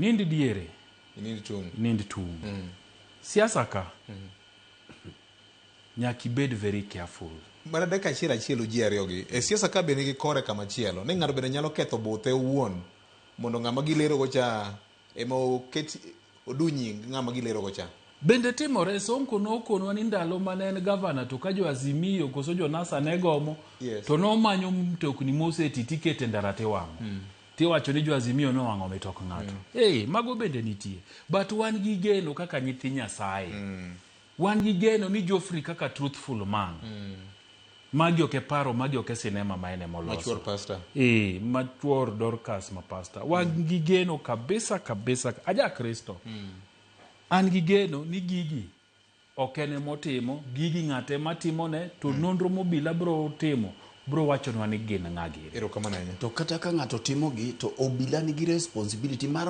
Nindi diere. Nindi tung. Siasa ka. Nyaki bed very careful. Mana deka chielo ji ariyogi. E siasa ka bende gi kore kama chielo. Ne ng'ato bende nyalo ketho bothe owuon. Mondo ng'ama gilero go cha ema oketi odunyi ng'ama gilero go cha. Bende timore Sonko nokonwa ni ndalo mane en gavana to ka jo Azimio koso jo NASA ne gomo to nomanyo mtokni moseti tikete ndarate wang'o. Tiwacho ni jo Azimio no wang'o mitok ng'ato. Mago bende nitie. But wan gi geno kaka nyithi Nyasaye. Wan gi geno ni Joffrey kaka truthful man. Magi oke paro, magi oke sinema maene moloso. Machuor pastor. Machuor Dorcas ma pastor. Wan gi geno kabisa. Aja Kristo. An gi geno ni gigi okene motimo, gigi ng'ate matimone, to nonro mobila bro timo, bro wachonwa ni gin ng'agi. Erokamano. To kata ka ng'ato timogi, to obila nigi responsibility mar